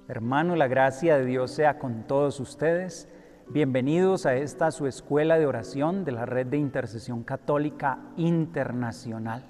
Hermano, la gracia de Dios sea con todos ustedes. Bienvenidos a esta su escuela de oración de la Red de Intercesión Católica Internacional.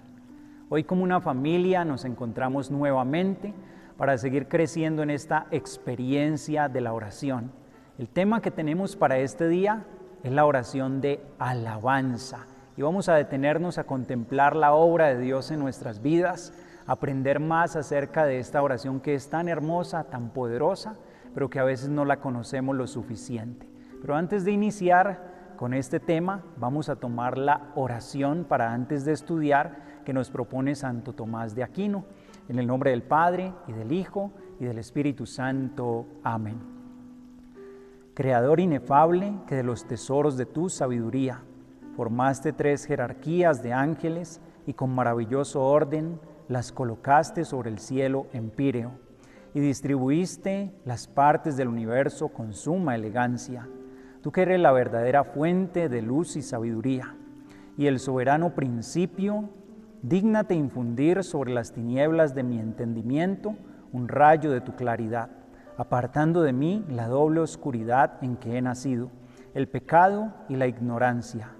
Hoy como una familia nos encontramos nuevamente para seguir creciendo en esta experiencia de la oración. El tema que tenemos para este día es la oración de alabanza y vamos a detenernos a contemplar la obra de Dios en nuestras vidas, aprender más acerca de esta oración que es tan hermosa, tan poderosa, pero que a veces no la conocemos lo suficiente. Pero antes de iniciar con este tema, vamos a tomar la oración para antes de estudiar que nos propone Santo Tomás de Aquino. En el nombre del Padre, y del Hijo, y del Espíritu Santo. Amén. Creador inefable, que de los tesoros de tu sabiduría formaste 3 jerarquías de ángeles y con maravilloso orden las colocaste sobre el cielo empíreo y distribuiste las partes del universo con suma elegancia. Tú que eres la verdadera fuente de luz y sabiduría y el soberano principio, dígnate infundir sobre las tinieblas de mi entendimiento un rayo de tu claridad, apartando de mí la doble oscuridad en que he nacido, el pecado y la ignorancia.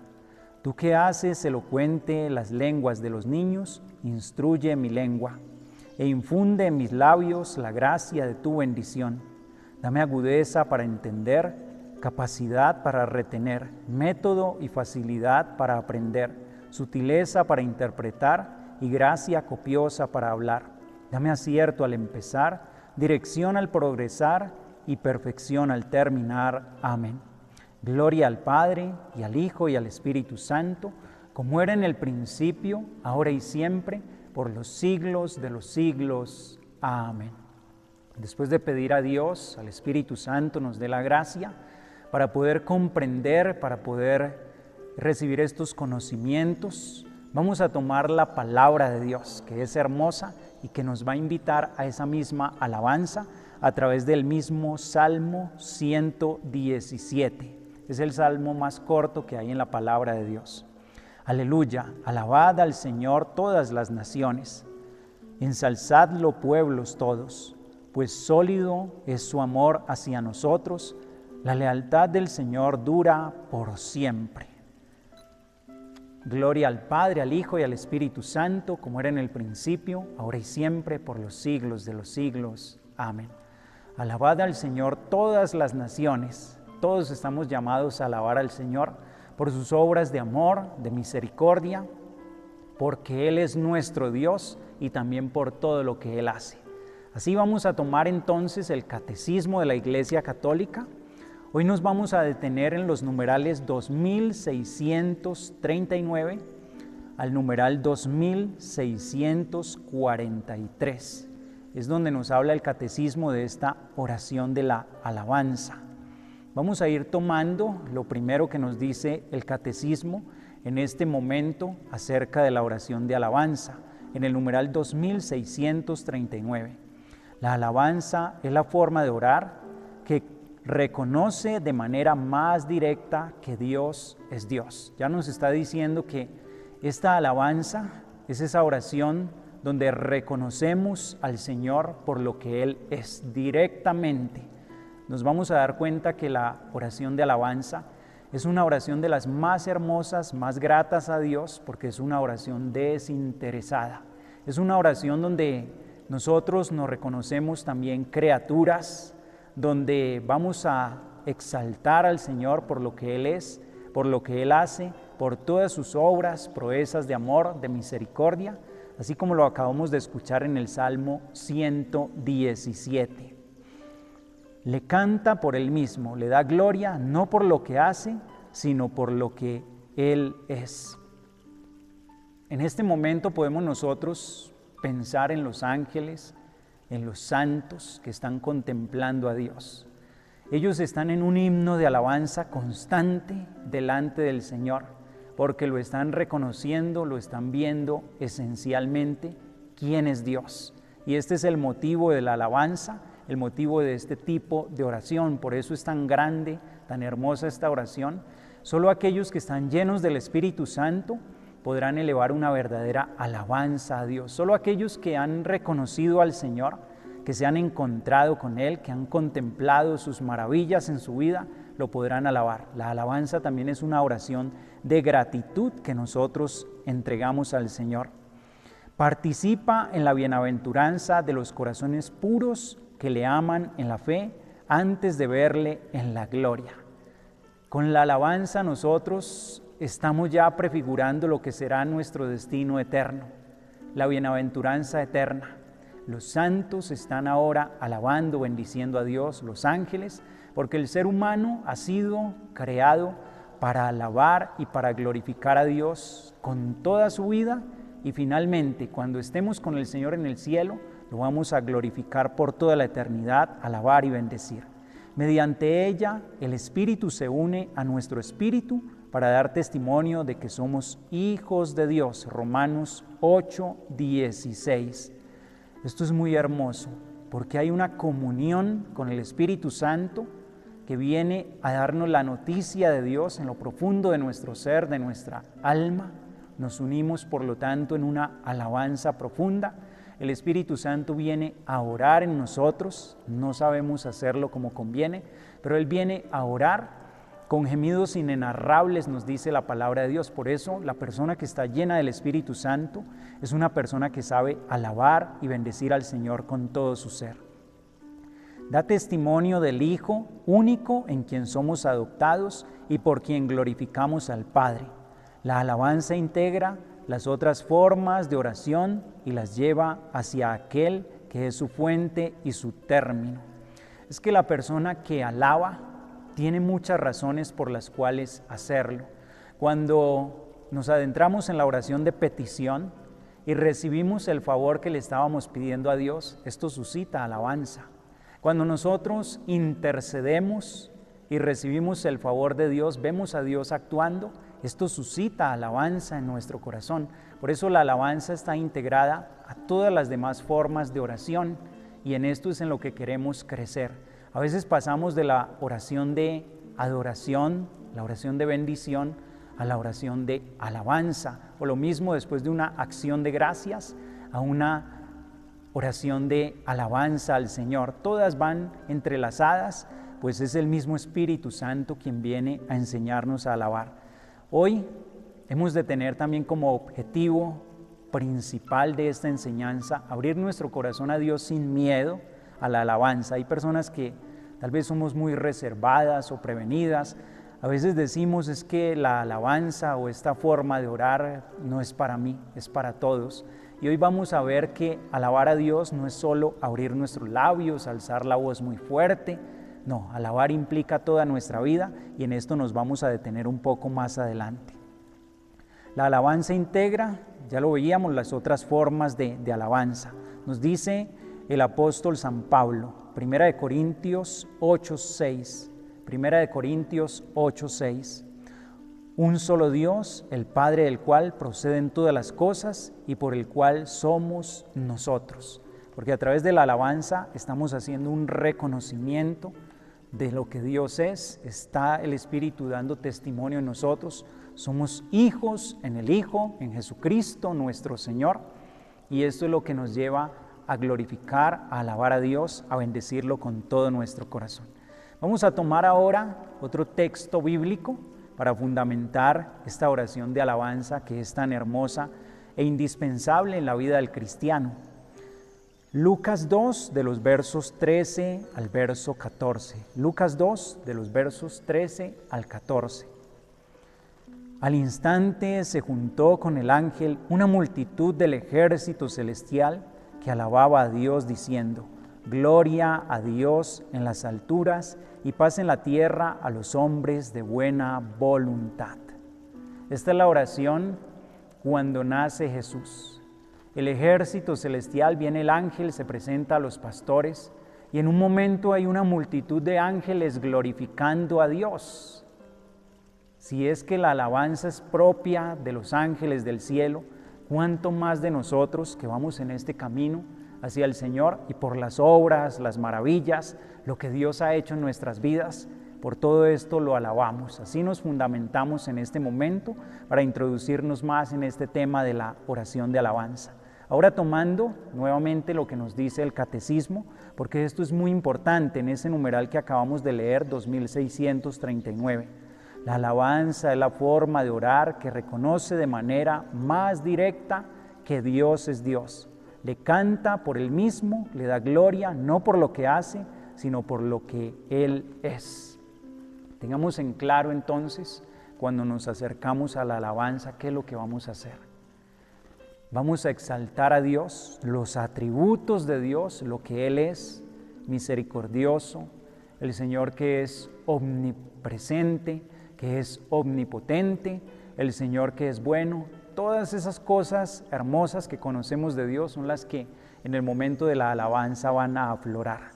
Tú que haces elocuente las lenguas de los niños, instruye mi lengua e infunde en mis labios la gracia de tu bendición. Dame agudeza para entender, capacidad para retener, método y facilidad para aprender, sutileza para interpretar y gracia copiosa para hablar. Dame acierto al empezar, dirección al progresar y perfección al terminar. Amén. Gloria al Padre, y al Hijo, y al Espíritu Santo, como era en el principio, ahora y siempre, por los siglos de los siglos. Amén. Después de pedir a Dios, al Espíritu Santo, nos dé la gracia para poder comprender, para poder recibir estos conocimientos, vamos a tomar la palabra de Dios, que es hermosa y que nos va a invitar a esa misma alabanza a través del mismo Salmo 117. Es el salmo más corto que hay en la palabra de Dios. Aleluya, alabad al Señor todas las naciones, ensalzadlo pueblos todos, pues sólido es su amor hacia nosotros, la lealtad del Señor dura por siempre. Gloria al Padre, al Hijo y al Espíritu Santo, como era en el principio, ahora y siempre, por los siglos de los siglos. Amén. Alabad al Señor todas las naciones. Todos estamos llamados a alabar al Señor por sus obras de amor, de misericordia, porque Él es nuestro Dios y también por todo lo que Él hace. Así vamos a tomar entonces el Catecismo de la Iglesia Católica. Hoy nos vamos a detener en los numerales 2639 al numeral 2643. Es donde nos habla el Catecismo de esta oración de la alabanza. Vamos a ir tomando lo primero que nos dice el Catecismo en este momento acerca de la oración de alabanza, en el numeral 2639. La alabanza es la forma de orar que reconoce de manera más directa que Dios es Dios. Ya nos está diciendo que esta alabanza es esa oración donde reconocemos al Señor por lo que Él es directamente. Nos vamos a dar cuenta que la oración de alabanza es una oración de las más hermosas, más gratas a Dios, porque es una oración desinteresada. Es una oración donde nosotros nos reconocemos también criaturas, donde vamos a exaltar al Señor por lo que Él es, por lo que Él hace, por todas sus obras, proezas de amor, de misericordia, así como lo acabamos de escuchar en el Salmo 117. Le canta por Él mismo, le da gloria no por lo que hace, sino por lo que Él es. En este momento podemos nosotros pensar en los ángeles, en los santos que están contemplando a Dios. Ellos están en un himno de alabanza constante delante del Señor, porque lo están reconociendo, lo están viendo esencialmente quién es Dios. Y este es el motivo de la alabanza, el motivo de este tipo de oración. Por eso es tan grande, tan hermosa esta oración. Solo aquellos que están llenos del Espíritu Santo podrán elevar una verdadera alabanza a Dios. Solo aquellos que han reconocido al Señor, que se han encontrado con Él, que han contemplado sus maravillas en su vida, lo podrán alabar. La alabanza también es una oración de gratitud que nosotros entregamos al Señor. Participa en la bienaventuranza de los corazones puros que le aman en la fe antes de verle en la gloria. Con la alabanza nosotros estamos ya prefigurando lo que será nuestro destino eterno, la bienaventuranza eterna. Los santos están ahora alabando, bendiciendo a Dios, los ángeles, porque el ser humano ha sido creado para alabar y para glorificar a Dios con toda su vida, y finalmente, cuando estemos con el Señor en el cielo, lo vamos a glorificar por toda la eternidad, alabar y bendecir. Mediante ella, el Espíritu se une a nuestro espíritu para dar testimonio de que somos hijos de Dios. Romanos 8:16. Esto es muy hermoso, porque hay una comunión con el Espíritu Santo que viene a darnos la noticia de Dios en lo profundo de nuestro ser, de nuestra alma. Nos unimos, por lo tanto, en una alabanza profunda. El Espíritu Santo viene a orar en nosotros, no sabemos hacerlo como conviene, pero Él viene a orar con gemidos inenarrables, nos dice la palabra de Dios. Por eso, la persona que está llena del Espíritu Santo es una persona que sabe alabar y bendecir al Señor con todo su ser. Da testimonio del Hijo único en quien somos adoptados y por quien glorificamos al Padre. La alabanza integra las otras formas de oración y las lleva hacia aquel que es su fuente y su término. Es que la persona que alaba tiene muchas razones por las cuales hacerlo. Cuando nos adentramos en la oración de petición y recibimos el favor que le estábamos pidiendo a Dios, esto suscita alabanza. Cuando nosotros intercedemos y recibimos el favor de Dios, vemos a Dios actuando, esto suscita alabanza en nuestro corazón. Por eso la alabanza está integrada a todas las demás formas de oración, y en esto es en lo que queremos crecer. A veces pasamos de la oración de adoración, la oración de bendición, a la oración de alabanza, o lo mismo después de una acción de gracias, a una oración de alabanza al Señor. Todas van entrelazadas, pues es el mismo Espíritu Santo quien viene a enseñarnos a alabar. Hoy hemos de tener también como objetivo principal de esta enseñanza abrir nuestro corazón a Dios sin miedo a la alabanza. Hay personas que tal vez somos muy reservadas o prevenidas. A veces decimos es que la alabanza o esta forma de orar no es para mí, es para todos. Y hoy vamos a ver que alabar a Dios no es solo abrir nuestros labios, alzar la voz muy fuerte. No, alabar implica toda nuestra vida, y en esto nos vamos a detener un poco más adelante. La alabanza integra, ya lo veíamos, las otras formas de alabanza. Nos dice el apóstol San Pablo, 1 Corintios 8:6. 1 Corintios 8:6. Un solo Dios, el Padre del cual proceden todas las cosas y por el cual somos nosotros. Porque a través de la alabanza estamos haciendo un reconocimiento de lo que Dios es, está el Espíritu dando testimonio en nosotros, somos hijos en el Hijo, en Jesucristo nuestro Señor, y esto es lo que nos lleva a glorificar, a alabar a Dios, a bendecirlo con todo nuestro corazón. Vamos a tomar ahora otro texto bíblico para fundamentar esta oración de alabanza que es tan hermosa e indispensable en la vida del cristiano. Lucas 2, de los versos 13 al verso 14. Lucas 2, de los versos 13 al 14. Al instante se juntó con el ángel una multitud del ejército celestial que alababa a Dios diciendo: Gloria a Dios en las alturas y paz en la tierra a los hombres de buena voluntad. Esta es la oración cuando nace Jesús. El ejército celestial, viene el ángel, se presenta a los pastores y en un momento hay una multitud de ángeles glorificando a Dios. Si es que la alabanza es propia de los ángeles del cielo, ¿cuánto más de nosotros que vamos en este camino hacia el Señor y por las obras, las maravillas, lo que Dios ha hecho en nuestras vidas? Por todo esto lo alabamos. Así nos fundamentamos en este momento para introducirnos más en este tema de la oración de alabanza. Ahora tomando nuevamente lo que nos dice el catecismo, porque esto es muy importante en ese numeral que acabamos de leer, 2639. La alabanza es la forma de orar que reconoce de manera más directa que Dios es Dios. Le canta por Él mismo, le da gloria, no por lo que hace, sino por lo que Él es. Tengamos en claro entonces, cuando nos acercamos a la alabanza, ¿qué es lo que vamos a hacer? Vamos a exaltar a Dios, los atributos de Dios, lo que Él es, misericordioso, el Señor que es omnipresente, que es omnipotente, el Señor que es bueno. Todas esas cosas hermosas que conocemos de Dios son las que en el momento de la alabanza van a aflorar.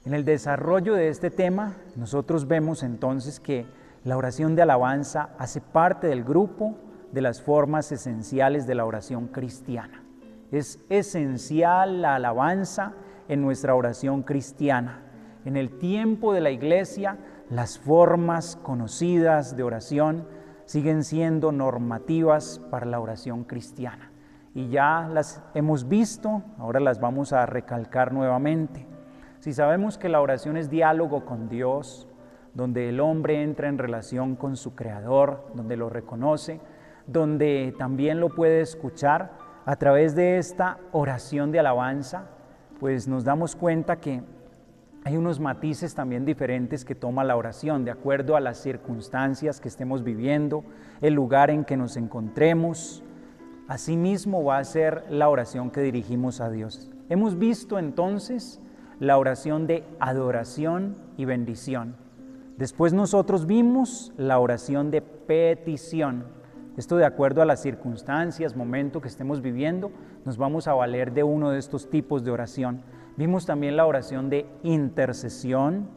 En el desarrollo de este tema, nosotros vemos entonces que la oración de alabanza hace parte del grupo de las formas esenciales de la oración cristiana. Es esencial la alabanza en nuestra oración cristiana. En el tiempo de la Iglesia, las formas conocidas de oración siguen siendo normativas para la oración cristiana. Y ya las hemos visto, ahora las vamos a recalcar nuevamente. Si sabemos que la oración es diálogo con Dios, donde el hombre entra en relación con su Creador, donde lo reconoce, donde también lo puede escuchar a través de esta oración de alabanza, pues nos damos cuenta que hay unos matices también diferentes que toma la oración, de acuerdo a las circunstancias que estemos viviendo, el lugar en que nos encontremos. Asimismo va a ser la oración que dirigimos a Dios. Hemos visto entonces la oración de adoración y bendición. Después nosotros vimos la oración de petición. Esto de acuerdo a las circunstancias, momento que estemos viviendo, nos vamos a valer de uno de estos tipos de oración. Vimos también la oración de intercesión,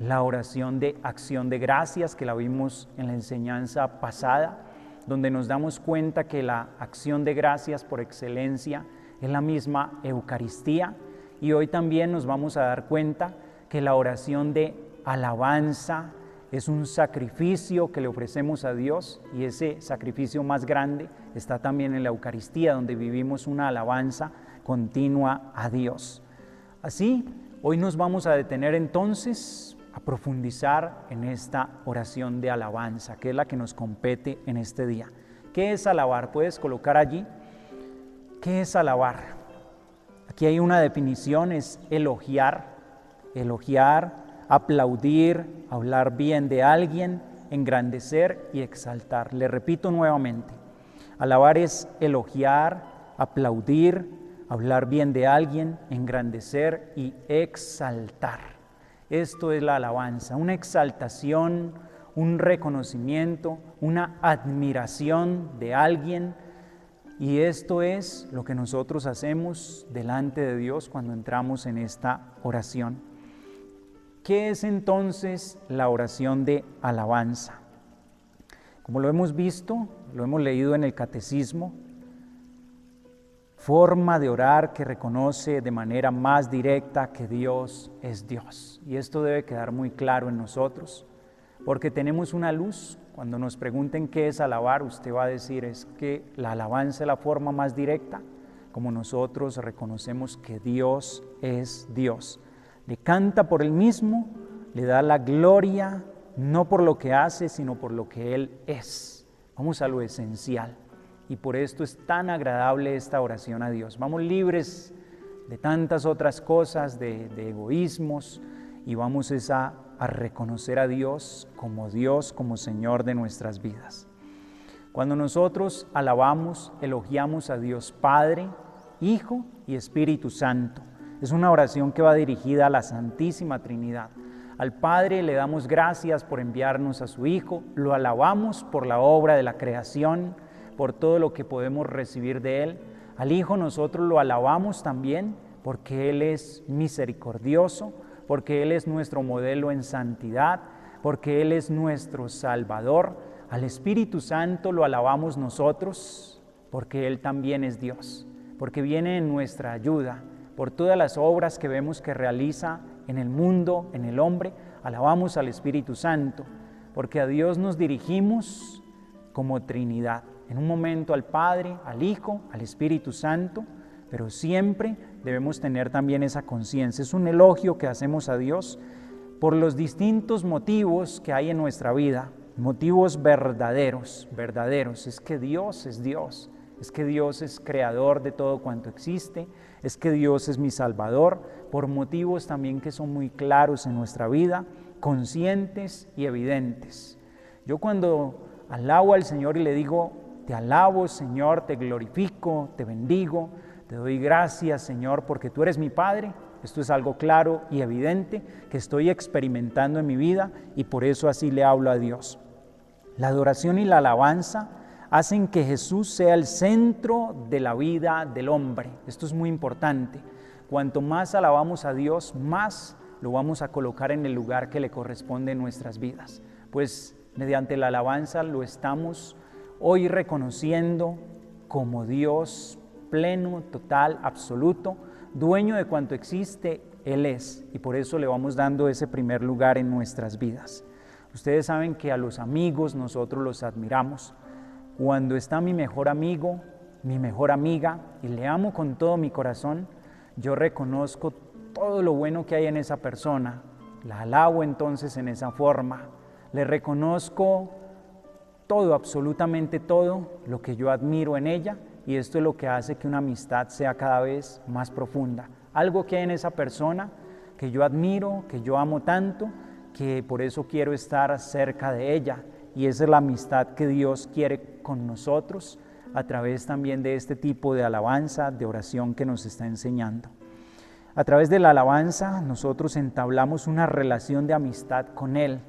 la oración de acción de gracias, que la vimos en la enseñanza pasada, donde nos damos cuenta que la acción de gracias por excelencia es la misma Eucaristía. Y hoy también nos vamos a dar cuenta que la oración de alabanza es un sacrificio que le ofrecemos a Dios, y ese sacrificio más grande está también en la Eucaristía, donde vivimos una alabanza continua a Dios. Así, hoy nos vamos a detener entonces a profundizar en esta oración de alabanza, que es la que nos compete en este día. ¿Qué es alabar? ¿Puedes colocar allí? ¿Qué es alabar? Aquí hay una definición, es elogiar, aplaudir, hablar bien de alguien, engrandecer y exaltar. Le repito nuevamente, alabar es elogiar, aplaudir, hablar bien de alguien, engrandecer y exaltar. Esto es la alabanza, una exaltación, un reconocimiento, una admiración de alguien. Y esto es lo que nosotros hacemos delante de Dios cuando entramos en esta oración. ¿Qué es entonces la oración de alabanza? Como lo hemos visto, lo hemos leído en el catecismo, forma de orar que reconoce de manera más directa que Dios es Dios. Y esto debe quedar muy claro en nosotros, porque tenemos una luz. Cuando nos pregunten qué es alabar, usted va a decir, es que la alabanza es la forma más directa, como nosotros reconocemos que Dios es Dios. Le canta por Él mismo, le da la gloria, no por lo que hace, sino por lo que Él es. Vamos a lo esencial. Y por esto es tan agradable esta oración a Dios. Vamos libres de tantas otras cosas, de egoísmos, y vamos a reconocer a Dios, como Señor de nuestras vidas. Cuando nosotros alabamos, elogiamos a Dios Padre, Hijo y Espíritu Santo, es una oración que va dirigida a la Santísima Trinidad. Al Padre le damos gracias por enviarnos a su Hijo, lo alabamos por la obra de la creación, por todo lo que podemos recibir de Él. Al Hijo nosotros lo alabamos también porque Él es misericordioso, porque Él es nuestro modelo en santidad, porque Él es nuestro Salvador. Al Espíritu Santo lo alabamos nosotros porque Él también es Dios, porque viene en nuestra ayuda, por todas las obras que vemos que realiza en el mundo, en el hombre. Alabamos al Espíritu Santo, porque a Dios nos dirigimos como Trinidad. en un momento al Padre, al Hijo, al Espíritu Santo, pero siempre debemos tener también esa conciencia. Es un elogio que hacemos a Dios por los distintos motivos que hay en nuestra vida, motivos verdaderos. Es que Dios es Dios, es que Dios es creador de todo cuanto existe, es que Dios es mi Salvador, por motivos también que son muy claros en nuestra vida, conscientes y evidentes. Yo cuando alabo al Señor y le digo, te alabo Señor, te glorifico, te bendigo, te doy gracias Señor porque tú eres mi Padre, esto es algo claro y evidente que estoy experimentando en mi vida y por eso así le hablo a Dios. La adoración y la alabanza hacen que Jesús sea el centro de la vida del hombre. Esto es muy importante. Cuanto más alabamos a Dios, más lo vamos a colocar en el lugar que le corresponde en nuestras vidas. Pues mediante la alabanza lo estamos hoy reconociendo como Dios pleno, total, absoluto, dueño de cuanto existe, Él es. Y por eso le vamos dando ese primer lugar en nuestras vidas. Ustedes saben que a los amigos nosotros los admiramos. Cuando está mi mejor amigo, mi mejor amiga, y le amo con todo mi corazón, yo reconozco todo lo bueno que hay en esa persona, la alabo entonces en esa forma, le reconozco todo, absolutamente todo lo que yo admiro en ella, y esto es lo que hace que una amistad sea cada vez más profunda. Algo que hay en esa persona que yo admiro, que yo amo tanto, que por eso quiero estar cerca de ella. Y esa es la amistad que Dios quiere con nosotros a través también de este tipo de alabanza, de oración que nos está enseñando. A través de la alabanza nosotros entablamos una relación de amistad con Él.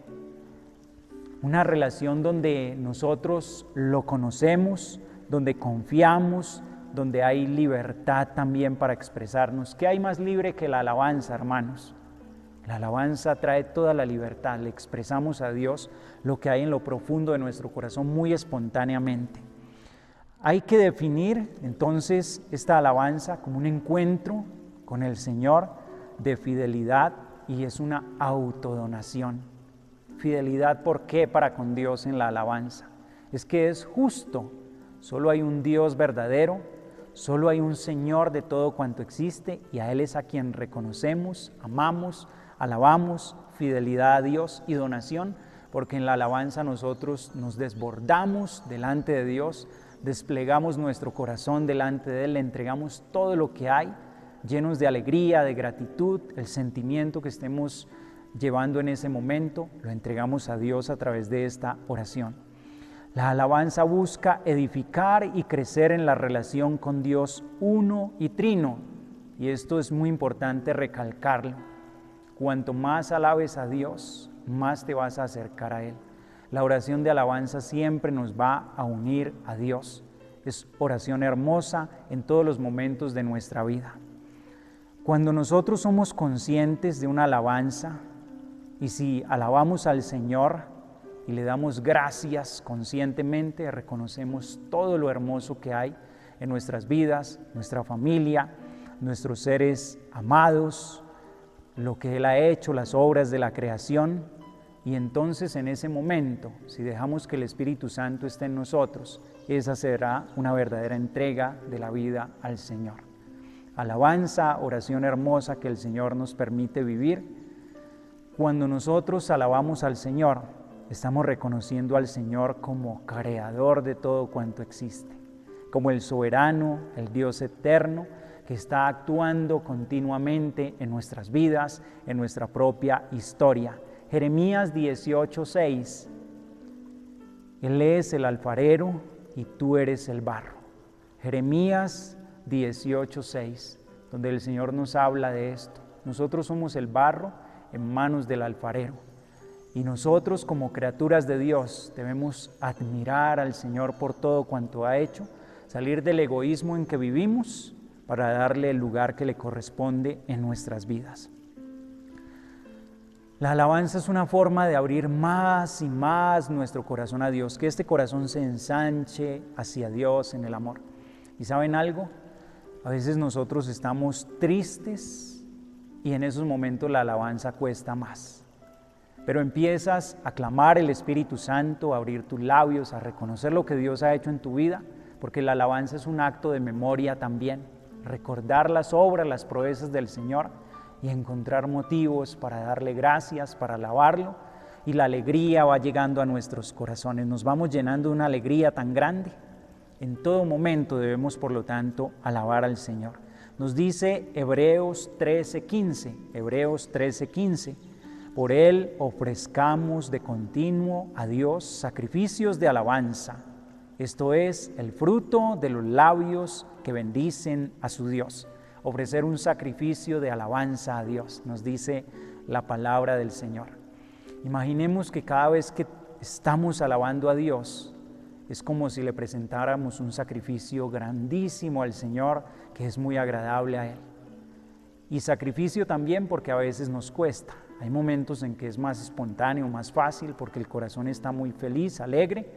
Una relación donde nosotros lo conocemos, donde confiamos, donde hay libertad también para expresarnos. ¿Qué hay más libre que la alabanza, hermanos? La alabanza trae toda la libertad, le expresamos a Dios lo que hay en lo profundo de nuestro corazón muy espontáneamente. Hay que definir entonces esta alabanza como un encuentro con el Señor de fidelidad y es una autodonación. Fidelidad, ¿por qué? Para con Dios en la alabanza. Es que es justo. Solo hay un Dios verdadero, solo hay un Señor de todo cuanto existe y a Él es a quien reconocemos, amamos, alabamos, fidelidad a Dios y donación, porque en la alabanza nosotros nos desbordamos delante de Dios, desplegamos nuestro corazón delante de Él, le entregamos todo lo que hay, llenos de alegría, de gratitud, el sentimiento que estemos llevando en ese momento, lo entregamos a Dios a través de esta oración. La alabanza busca edificar y crecer en la relación con Dios uno y trino, y esto es muy importante recalcarlo. Cuanto más alabes a Dios, más te vas a acercar a Él. La oración de alabanza siempre nos va a unir a Dios. Es oración hermosa en todos los momentos de nuestra vida. Cuando nosotros somos conscientes de una alabanza, y si alabamos al Señor, y le damos gracias conscientemente, reconocemos todo lo hermoso que hay en nuestras vidas, nuestra familia, nuestros seres amados, lo que Él ha hecho, las obras de la creación, y entonces en ese momento, si dejamos que el Espíritu Santo esté en nosotros, esa será una verdadera entrega de la vida al Señor. Alabanza, oración hermosa que el Señor nos permite vivir. Cuando nosotros alabamos al Señor, estamos reconociendo al Señor como creador de todo cuanto existe, como el soberano, el Dios eterno, que está actuando continuamente en nuestras vidas, en nuestra propia historia. Jeremías 18:6, Él es el alfarero y tú eres el barro. Jeremías 18:6, donde el Señor nos habla de esto. Nosotros somos el barro en manos del alfarero. Y nosotros como criaturas de Dios debemos admirar al Señor por todo cuanto ha hecho, salir del egoísmo en que vivimos para darle el lugar que le corresponde en nuestras vidas. La alabanza es una forma de abrir más y más nuestro corazón a Dios, que este corazón se ensanche hacia Dios en el amor. ¿Y saben algo? A veces nosotros estamos tristes y en esos momentos la alabanza cuesta más. pero empiezas a clamar el Espíritu Santo, a abrir tus labios, a reconocer lo que Dios ha hecho en tu vida, porque la alabanza es un acto de memoria también, recordar las obras, las proezas del Señor y encontrar motivos para darle gracias, para alabarlo, y la alegría va llegando a nuestros corazones, nos vamos llenando de una alegría tan grande. En todo momento debemos, por lo tanto, alabar al Señor. Nos dice Hebreos 13:15, por Él ofrezcamos de continuo a Dios sacrificios de alabanza, esto es, el fruto de los labios que bendicen a su Dios. Ofrecer un sacrificio de alabanza a Dios, nos dice la palabra del Señor. Imaginemos que cada vez que estamos alabando a Dios, es como si le presentáramos un sacrificio grandísimo al Señor, que es muy agradable a Él. Y sacrificio también porque a veces nos cuesta. Hay momentos en que es más espontáneo, más fácil, porque el corazón está muy feliz, alegre,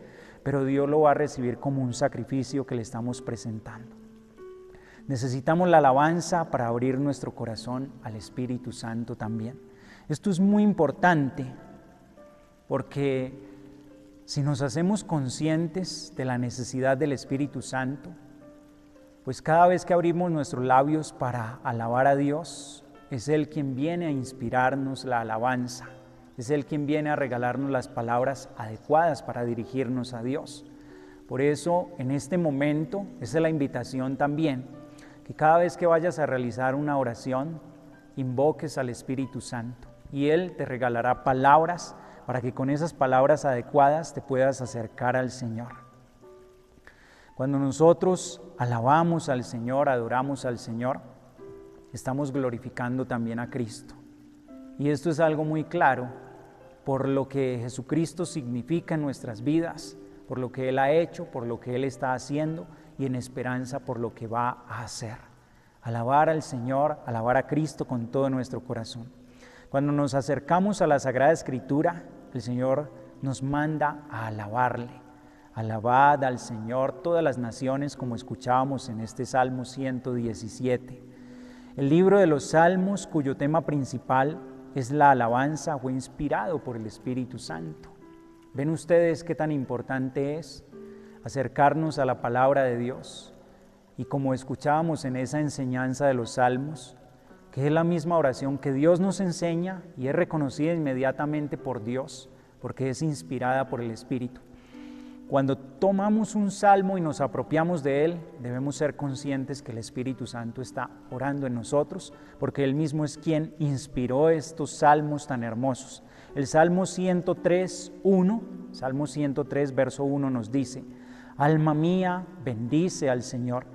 pero Dios lo va a recibir como un sacrificio que le estamos presentando. Necesitamos la alabanza para abrir nuestro corazón al Espíritu Santo también. Esto es muy importante porque si nos hacemos conscientes de la necesidad del Espíritu Santo, pues cada vez que abrimos nuestros labios para alabar a Dios, es Él quien viene a inspirarnos la alabanza, es Él quien viene a regalarnos las palabras adecuadas para dirigirnos a Dios. Por eso, en este momento, esa es la invitación también, que cada vez que vayas a realizar una oración, invoques al Espíritu Santo y Él te regalará palabras para que con esas palabras adecuadas te puedas acercar al Señor. Cuando nosotros alabamos al Señor, adoramos al Señor, estamos glorificando también a Cristo. Y esto es algo muy claro por lo que Jesucristo significa en nuestras vidas, por lo que Él ha hecho, por lo que Él está haciendo y en esperanza por lo que va a hacer. Alabar al Señor, alabar a Cristo con todo nuestro corazón. Cuando nos acercamos a la Sagrada Escritura, el Señor nos manda a alabarle. Alabad al Señor todas las naciones, como escuchábamos en este Salmo 117. El libro de los Salmos, cuyo tema principal es la alabanza, fue inspirado por el Espíritu Santo. ¿Ven ustedes qué tan importante es acercarnos a la palabra de Dios? Y como escuchábamos en esa enseñanza de los Salmos, que es la misma oración que Dios nos enseña y es reconocida inmediatamente por Dios, porque es inspirada por el Espíritu. Cuando tomamos un salmo y nos apropiamos de él, debemos ser conscientes que el Espíritu Santo está orando en nosotros, porque Él mismo es quien inspiró estos salmos tan hermosos. El Salmo 103, verso 1 nos dice: Alma mía, bendice al Señor,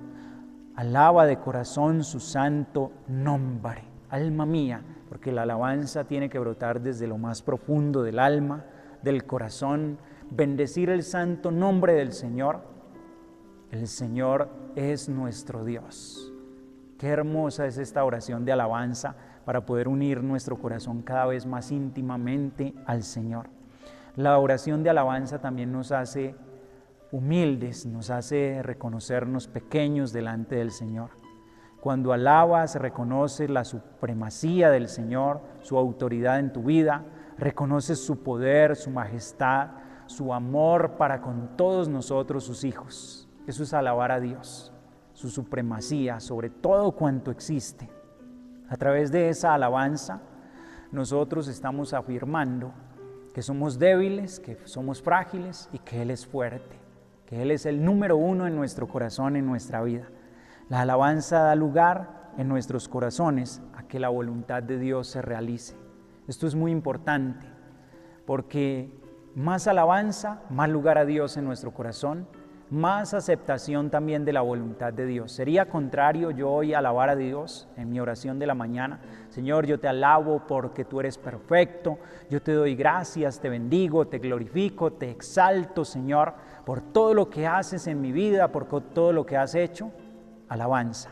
alaba de corazón su santo nombre. Alma mía, porque la alabanza tiene que brotar desde lo más profundo del alma, del corazón, bendecir el santo nombre del Señor. El Señor es nuestro Dios. Qué hermosa es esta oración de alabanza para poder unir nuestro corazón cada vez más íntimamente al Señor. La oración de alabanza también nos hace humildes, nos hace reconocernos pequeños delante del Señor. Cuando alabas, reconoces la supremacía del Señor, su autoridad en tu vida, reconoces su poder, su majestad, su amor para con todos nosotros, sus hijos. Eso es alabar a Dios, su supremacía sobre todo cuanto existe. A través de esa alabanza, nosotros estamos afirmando que somos débiles, que somos frágiles y que Él es fuerte, que Él es el número uno en nuestro corazón, en nuestra vida. La alabanza da lugar en nuestros corazones a que la voluntad de Dios se realice. Esto es muy importante, porque más alabanza, más lugar a Dios en nuestro corazón, más aceptación también de la voluntad de Dios. Sería contrario yo hoy alabar a Dios en mi oración de la mañana: Señor, yo te alabo porque tú eres perfecto, yo te doy gracias, te bendigo, te glorifico, te exalto, Señor, por todo lo que haces en mi vida, por todo lo que has hecho. Alabanza.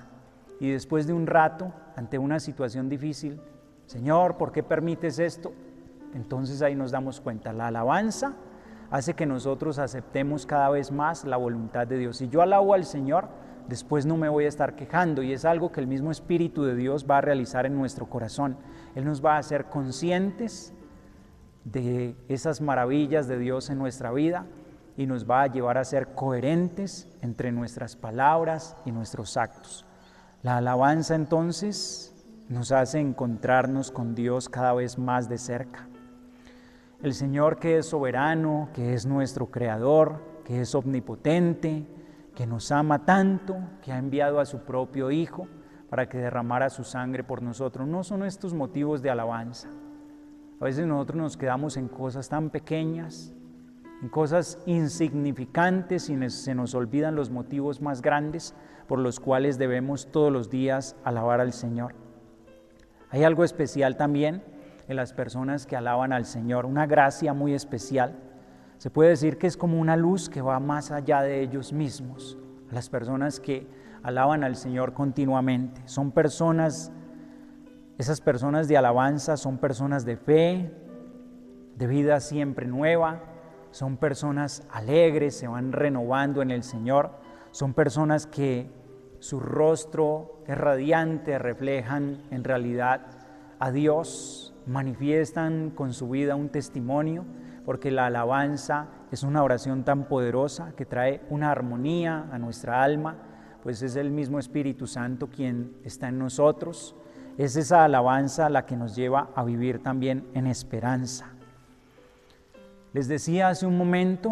Y después de un rato, ante una situación difícil: Señor, ¿por qué permites esto? Entonces ahí nos damos cuenta, la alabanza hace que nosotros aceptemos cada vez más la voluntad de Dios. Si yo alabo al Señor, después no me voy a estar quejando, y es algo que el mismo Espíritu de Dios va a realizar en nuestro corazón. Él nos va a hacer conscientes de esas maravillas de Dios en nuestra vida y nos va a llevar a ser coherentes entre nuestras palabras y nuestros actos. La alabanza entonces nos hace encontrarnos con Dios cada vez más de cerca. El Señor, que es soberano, que es nuestro Creador, que es omnipotente, que nos ama tanto, que ha enviado a su propio Hijo para que derramara su sangre por nosotros, no son estos motivos de alabanza. A veces nosotros nos quedamos en cosas tan pequeñas, en cosas insignificantes y se nos olvidan los motivos más grandes por los cuales debemos todos los días alabar al Señor. Hay algo especial también en las personas que alaban al Señor, una gracia muy especial. Se puede decir que es como una luz que va más allá de ellos mismos. Las personas que alaban al Señor continuamente son personas, esas personas de alabanza son personas de fe, de vida siempre nueva, son personas alegres, se van renovando en el Señor, son personas que su rostro es radiante, reflejan en realidad a Dios, manifiestan con su vida un testimonio, porque la alabanza es una oración tan poderosa que trae una armonía a nuestra alma, pues es el mismo Espíritu Santo quien está en nosotros. Es esa alabanza la que nos lleva a vivir también en esperanza. Les decía hace un momento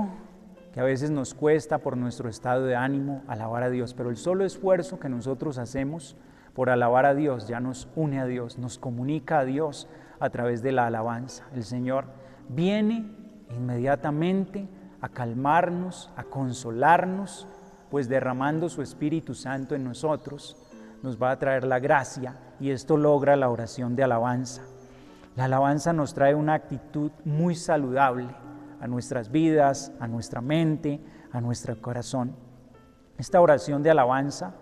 que a veces nos cuesta por nuestro estado de ánimo alabar a Dios, pero el solo esfuerzo que nosotros hacemos por alabar a Dios ya nos une a Dios, nos comunica a Dios a través de la alabanza. El Señor viene inmediatamente a calmarnos, a consolarnos, pues derramando su Espíritu Santo en nosotros, nos va a traer la gracia y esto logra la oración de alabanza. La alabanza nos trae una actitud muy saludable a nuestras vidas, a nuestra mente, a nuestro corazón. Esta oración de alabanza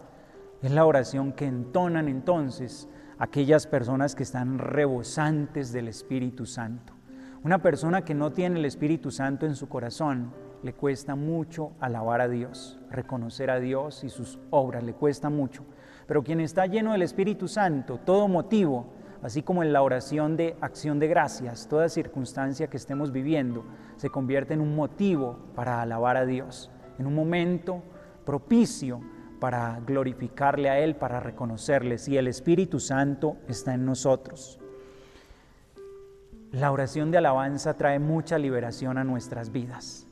es la oración que entonan entonces aquellas personas que están rebosantes del Espíritu Santo. Una persona que no tiene el Espíritu Santo en su corazón, le cuesta mucho alabar a Dios, reconocer a Dios y sus obras, le cuesta mucho. Pero quien está lleno del Espíritu Santo, todo motivo, así como en la oración de acción de gracias, toda circunstancia que estemos viviendo, se convierte en un motivo para alabar a Dios, en un momento propicio para glorificarle a Él, para reconocerle si el Espíritu Santo está en nosotros. La oración de alabanza trae mucha liberación a nuestras vidas.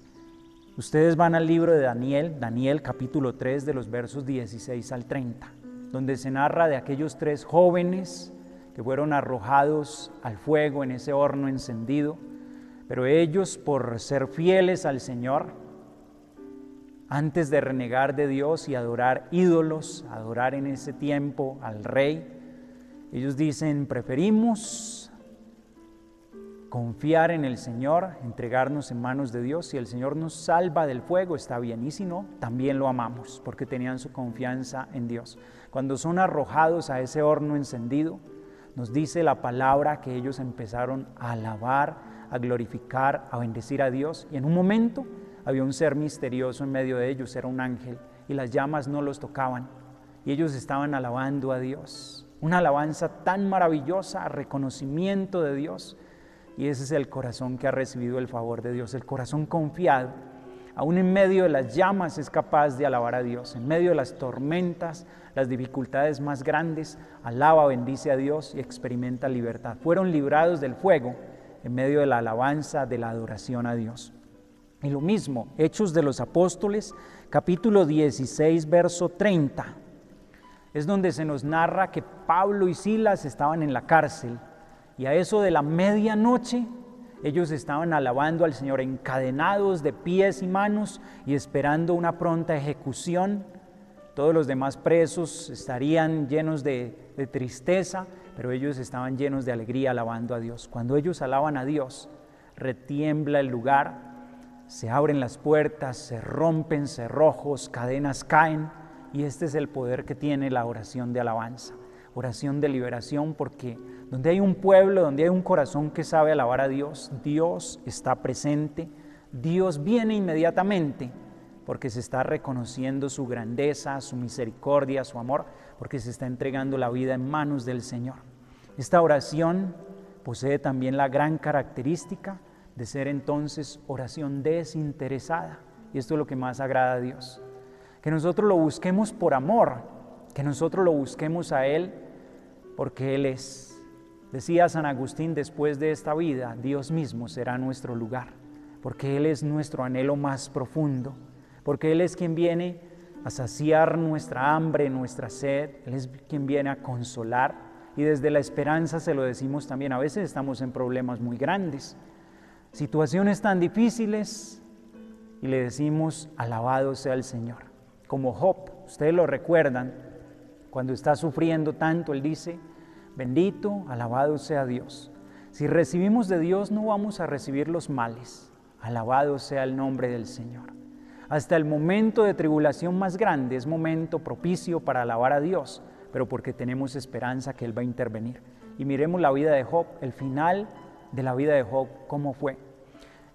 Ustedes van al libro de Daniel capítulo 3 de los versos 16 al 30, donde se narra de aquellos 3 jóvenes que fueron arrojados al fuego en ese horno encendido, pero ellos por ser fieles al Señor, antes de renegar de Dios y adorar ídolos, adorar en ese tiempo al rey, ellos dicen, preferimos confiar en el Señor, entregarnos en manos de Dios. Si el Señor nos salva del fuego, está bien, y si no, también lo amamos, porque tenían su confianza en Dios. Cuando son arrojados a ese horno encendido, nos dice la palabra que ellos empezaron a alabar, a glorificar, a bendecir a Dios, y en un momento había un ser misterioso en medio de ellos, era un ángel, y las llamas no los tocaban, y ellos estaban alabando a Dios. Una alabanza tan maravillosa, reconocimiento de Dios, y ese es el corazón que ha recibido el favor de Dios, el corazón confiado. Aún en medio de las llamas es capaz de alabar a Dios, en medio de las tormentas, las dificultades más grandes, alaba, bendice a Dios y experimenta libertad. Fueron librados del fuego en medio de la alabanza, de la adoración a Dios. Y lo mismo, Hechos de los Apóstoles, capítulo 16, verso 30, es donde se nos narra que Pablo y Silas estaban en la cárcel, y a eso de la medianoche, ellos estaban alabando al Señor, encadenados de pies y manos y esperando una pronta ejecución. Todos los demás presos estarían llenos de tristeza, pero ellos estaban llenos de alegría alabando a Dios. Cuando ellos alaban a Dios, retiembla el lugar, se abren las puertas, se rompen cerrojos, cadenas caen, y este es el poder que tiene la oración de alabanza. Oración de liberación, porque donde hay un pueblo, donde hay un corazón que sabe alabar a Dios, Dios está presente, Dios viene inmediatamente, porque se está reconociendo su grandeza, su misericordia, su amor, porque se está entregando la vida en manos del Señor. Esta oración posee también la gran característica de ser entonces oración desinteresada. Y esto es lo que más agrada a Dios. Que nosotros lo busquemos por amor, que nosotros lo busquemos a Él porque Él es. Decía San Agustín, después de esta vida, Dios mismo será nuestro lugar, porque Él es nuestro anhelo más profundo, porque Él es quien viene a saciar nuestra hambre, nuestra sed, Él es quien viene a consolar, y desde la esperanza se lo decimos también. A veces estamos en problemas muy grandes, situaciones tan difíciles, y le decimos, alabado sea el Señor. Como Job, ustedes lo recuerdan, cuando está sufriendo tanto, él dice, bendito, alabado sea Dios. Si recibimos de Dios, no vamos a recibir los males. Alabado sea el nombre del Señor. Hasta el momento de tribulación más grande es momento propicio para alabar a Dios, pero porque tenemos esperanza que Él va a intervenir. Y miremos la vida de Job, el final de la vida de Job, ¿cómo fue?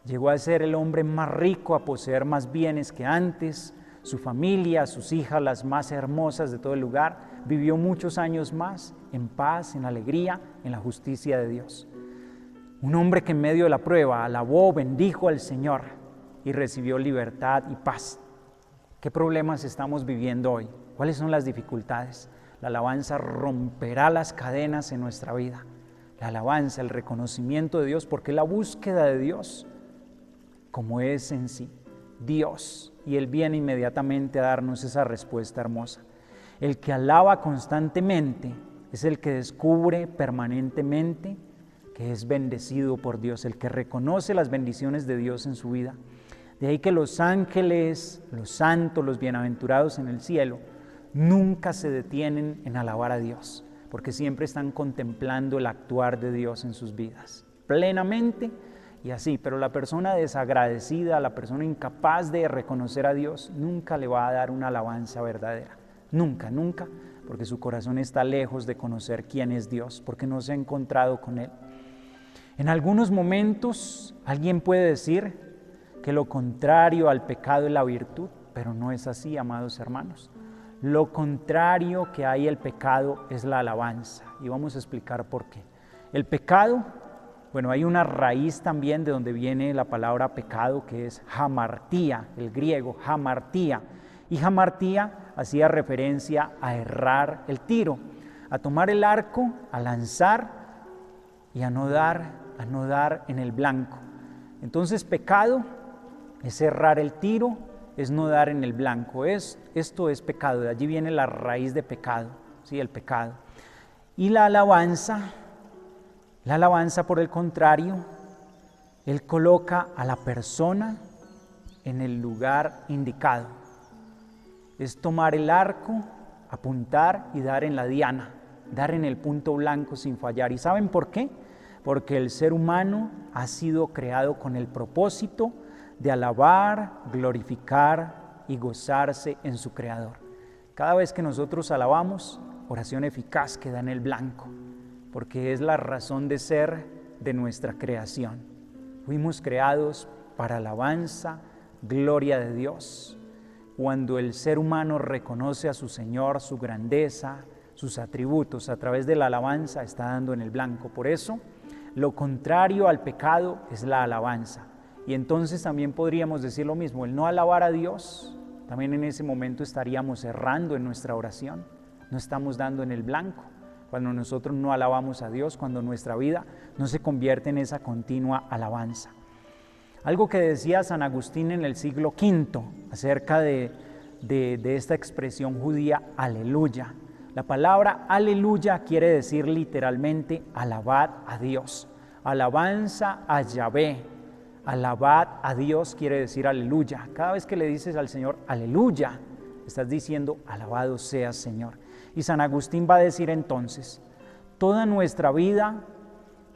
Llegó a ser el hombre más rico, a poseer más bienes que antes, su familia, sus hijas, las más hermosas de todo el lugar, vivió muchos años más en paz, en alegría, en la justicia de Dios. Un hombre que en medio de la prueba alabó, bendijo al Señor y recibió libertad y paz. ¿Qué problemas estamos viviendo hoy? ¿Cuáles son las dificultades? La alabanza romperá las cadenas en nuestra vida. La alabanza, el reconocimiento de Dios, porque la búsqueda de Dios, como es en sí, Dios, y Él viene inmediatamente a darnos esa respuesta hermosa. El que alaba constantemente es el que descubre permanentemente que es bendecido por Dios, el que reconoce las bendiciones de Dios en su vida. De ahí que los ángeles, los santos, los bienaventurados en el cielo, nunca se detienen en alabar a Dios, porque siempre están contemplando el actuar de Dios en sus vidas, plenamente y así. Pero la persona desagradecida, la persona incapaz de reconocer a Dios, nunca le va a dar una alabanza verdadera. Nunca, nunca, porque su corazón está lejos de conocer quién es Dios, porque no se ha encontrado con Él. En algunos momentos alguien puede decir que lo contrario al pecado es la virtud, pero no es así, amados hermanos. Lo contrario que hay al pecado es la alabanza, y vamos a explicar por qué. El pecado, bueno, hay una raíz también de donde viene la palabra pecado, que es hamartía, el griego, hamartía. Y hamartía hacía referencia a errar el tiro, a tomar el arco, a lanzar y a no dar en el blanco. Entonces pecado es errar el tiro, es no dar en el blanco. Esto es pecado, de allí viene la raíz de pecado, ¿sí? El pecado. Y la alabanza por el contrario, Él coloca a la persona en el lugar indicado. Es tomar el arco, apuntar y dar en la diana, dar en el punto blanco sin fallar. ¿Y saben por qué? Porque el ser humano ha sido creado con el propósito de alabar, glorificar y gozarse en su Creador. Cada vez que nosotros alabamos, oración eficaz queda en el blanco, porque es la razón de ser de nuestra creación. Fuimos creados para alabanza, gloria de Dios. Cuando el ser humano reconoce a su Señor, su grandeza, sus atributos, a través de la alabanza está dando en el blanco. Por eso, lo contrario al pecado es la alabanza. Y entonces también podríamos decir lo mismo, el no alabar a Dios, también en ese momento estaríamos errando en nuestra oración, no estamos dando en el blanco. Cuando nosotros no alabamos a Dios, cuando nuestra vida no se convierte en esa continua alabanza. Algo que decía San Agustín en el siglo V acerca de esta expresión judía, aleluya. La palabra aleluya quiere decir literalmente alabad a Dios. Alabanza a Yahvé. Alabad a Dios quiere decir aleluya. Cada vez que le dices al Señor aleluya, estás diciendo alabado seas Señor. Y San Agustín va a decir entonces, toda nuestra vida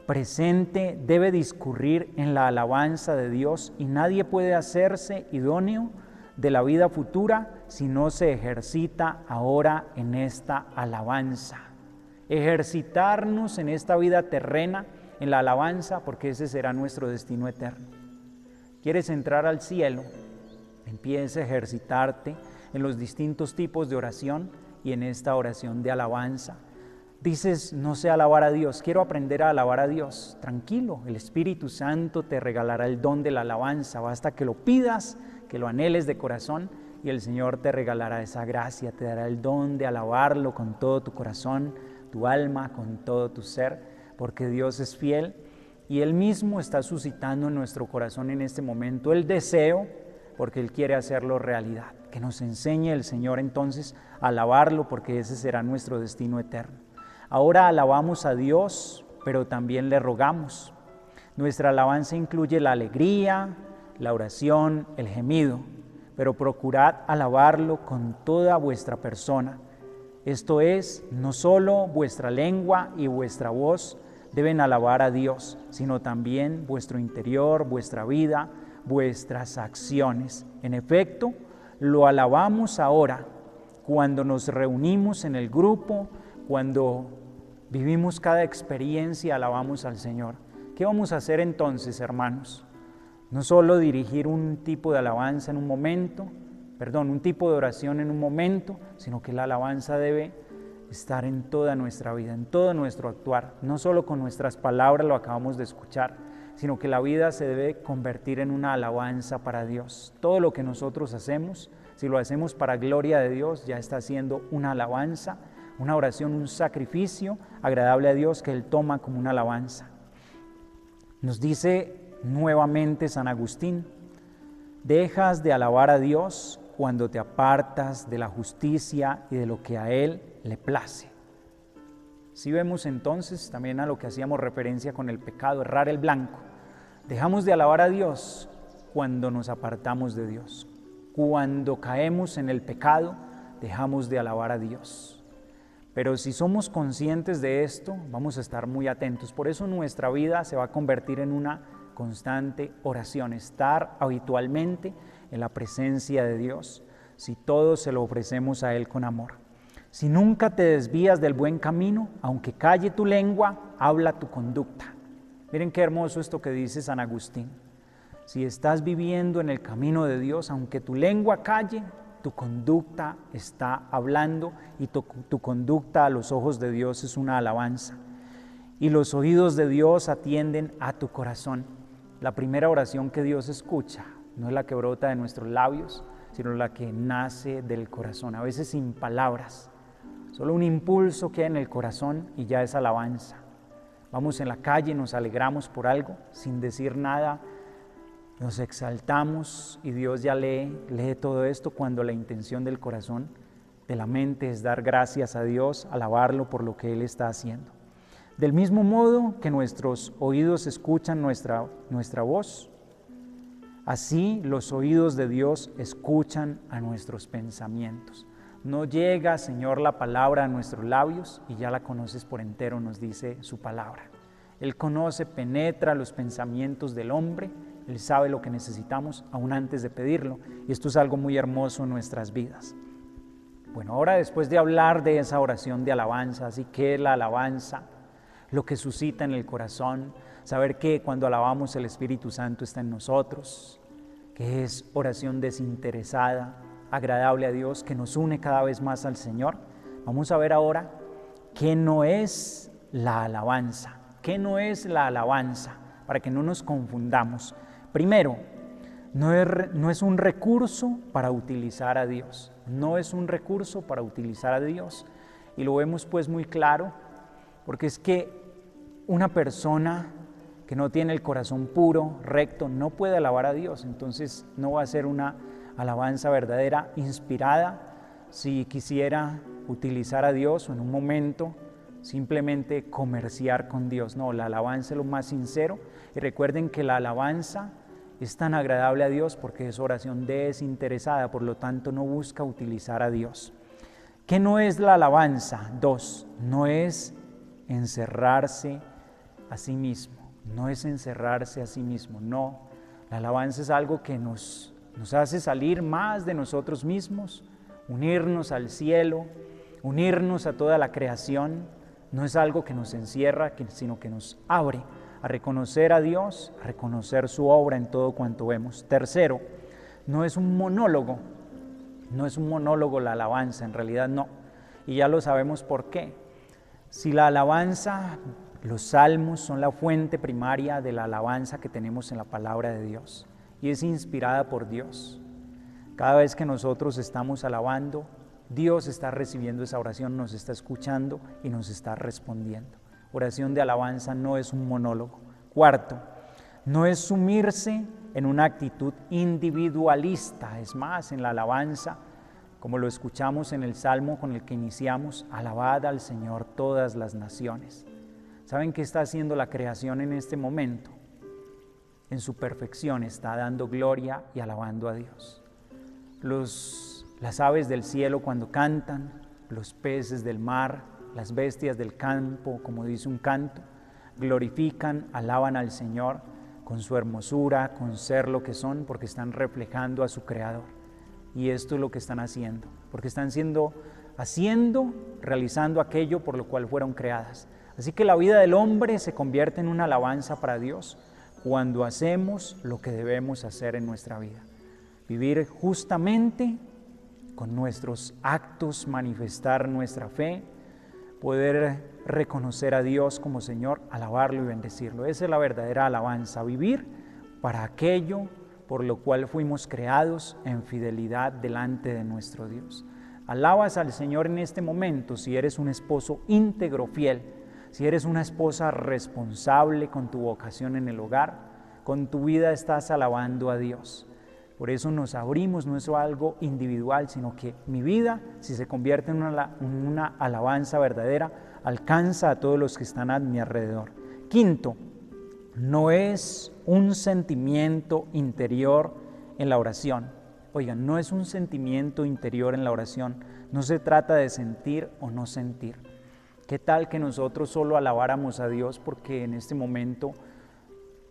presente debe discurrir en la alabanza de Dios y nadie puede hacerse idóneo de la vida futura si no se ejercita ahora en esta alabanza. Ejercitarnos en esta vida terrena, en la alabanza, porque ese será nuestro destino eterno. ¿Quieres entrar al cielo? Empieza a ejercitarte en los distintos tipos de oración y en esta oración de alabanza. Dices, no sé alabar a Dios, quiero aprender a alabar a Dios. Tranquilo, el Espíritu Santo te regalará el don de la alabanza. Basta que lo pidas, que lo anheles de corazón y el Señor te regalará esa gracia, te dará el don de alabarlo con todo tu corazón, tu alma, con todo tu ser, porque Dios es fiel y Él mismo está suscitando en nuestro corazón en este momento el deseo, porque Él quiere hacerlo realidad. Que nos enseñe el Señor entonces a alabarlo, porque ese será nuestro destino eterno. Ahora alabamos a Dios, pero también le rogamos. Nuestra alabanza incluye la alegría, la oración, el gemido, pero procurad alabarlo con toda vuestra persona. Esto es, no solo vuestra lengua y vuestra voz deben alabar a Dios, sino también vuestro interior, vuestra vida, vuestras acciones. En efecto, lo alabamos ahora, cuando nos reunimos en el grupo, cuando vivimos cada experiencia, alabamos al Señor. ¿Qué vamos a hacer entonces, hermanos? No solo dirigir un tipo de alabanza en un momento, un tipo de oración en un momento, sino que la alabanza debe estar en toda nuestra vida, en todo nuestro actuar. No solo con nuestras palabras lo acabamos de escuchar, sino que la vida se debe convertir en una alabanza para Dios. Todo lo que nosotros hacemos, si lo hacemos para gloria de Dios, ya está siendo una alabanza, una oración, un sacrificio agradable a Dios que Él toma como una alabanza. Nos dice nuevamente San Agustín, dejas de alabar a Dios cuando te apartas de la justicia y de lo que a Él le place. Si vemos entonces también a lo que hacíamos referencia con el pecado, errar el blanco. Dejamos de alabar a Dios cuando nos apartamos de Dios. Cuando caemos en el pecado, dejamos de alabar a Dios. Pero si somos conscientes de esto, vamos a estar muy atentos. Por eso nuestra vida se va a convertir en una constante oración, estar habitualmente en la presencia de Dios, si todo se lo ofrecemos a Él con amor. Si nunca te desvías del buen camino, aunque calle tu lengua, habla tu conducta. Miren qué hermoso esto que dice San Agustín. Si estás viviendo en el camino de Dios, aunque tu lengua calle, tu conducta está hablando y tu conducta a los ojos de Dios es una alabanza. Y los oídos de Dios atienden a tu corazón. La primera oración que Dios escucha no es la que brota de nuestros labios, sino la que nace del corazón, a veces sin palabras. Solo un impulso queda en el corazón y ya es alabanza. Vamos en la calle, nos alegramos por algo, sin decir nada, nos exaltamos y Dios ya lee todo esto cuando la intención del corazón, de la mente, es dar gracias a Dios, alabarlo por lo que Él está haciendo. Del mismo modo que nuestros oídos escuchan nuestra voz, así los oídos de Dios escuchan a nuestros pensamientos. No llega, Señor, la palabra a nuestros labios y ya la conoces por entero, nos dice su palabra. Él conoce, penetra los pensamientos del hombre. Él sabe lo que necesitamos aún antes de pedirlo, y esto es algo muy hermoso en nuestras vidas. Bueno, ahora después de hablar de esa oración de alabanza, así que la alabanza, lo que suscita en el corazón, saber que cuando alabamos el Espíritu Santo está en nosotros, que es oración desinteresada, agradable a Dios, que nos une cada vez más al Señor. Vamos a ver ahora qué no es la alabanza, qué no es la alabanza, para que no nos confundamos. Primero, no es un recurso para utilizar a Dios, no es un recurso para utilizar a Dios, y lo vemos pues muy claro, porque es que una persona que no tiene el corazón puro, recto, no puede alabar a Dios, entonces no va a ser una alabanza verdadera, inspirada, si quisiera utilizar a Dios o en un momento simplemente comerciar con Dios. No, la alabanza es lo más sincero, y recuerden que la alabanza es tan agradable a Dios porque es oración desinteresada, por lo tanto no busca utilizar a Dios. ¿Qué no es la alabanza? 2, no es encerrarse a sí mismo, no es encerrarse a sí mismo, no. La alabanza es algo que nos hace salir más de nosotros mismos, unirnos al cielo, unirnos a toda la creación. No es algo que nos encierra, sino que nos abre a reconocer a Dios, a reconocer su obra en todo cuanto vemos. Tercero, no es un monólogo la alabanza, en realidad no. Y ya lo sabemos por qué. Si la alabanza, los salmos son la fuente primaria de la alabanza que tenemos en la palabra de Dios y es inspirada por Dios. Cada vez que nosotros estamos alabando, Dios está recibiendo esa oración, nos está escuchando y nos está respondiendo. Oración de alabanza no es un monólogo. Cuarto, no es sumirse en una actitud individualista. Es más, en la alabanza, como lo escuchamos en el Salmo con el que iniciamos, alabad al Señor todas las naciones. ¿Saben qué está haciendo la creación en este momento? En su perfección está dando gloria y alabando a Dios. Las aves del cielo cuando cantan, los peces del mar, las bestias del campo, como dice un canto, glorifican, alaban al Señor con su hermosura, con ser lo que son, porque están reflejando a su Creador. Y esto es lo que están haciendo, porque están realizando aquello por lo cual fueron creadas. Así que la vida del hombre se convierte en una alabanza para Dios cuando hacemos lo que debemos hacer en nuestra vida. Vivir justamente con nuestros actos, manifestar nuestra fe, poder reconocer a Dios como Señor, alabarlo y bendecirlo. Esa es la verdadera alabanza, vivir para aquello por lo cual fuimos creados en fidelidad delante de nuestro Dios. Alabas al Señor en este momento si eres un esposo íntegro, fiel, si eres una esposa responsable con tu vocación en el hogar, con tu vida estás alabando a Dios. Por eso nos abrimos, no es algo individual, sino que mi vida, si se convierte en una alabanza verdadera, alcanza a todos los que están a mi alrededor. Quinto, no es un sentimiento interior en la oración. Oigan, no es un sentimiento interior en la oración. No se trata de sentir o no sentir. ¿Qué tal que nosotros solo alabáramos a Dios porque en este momento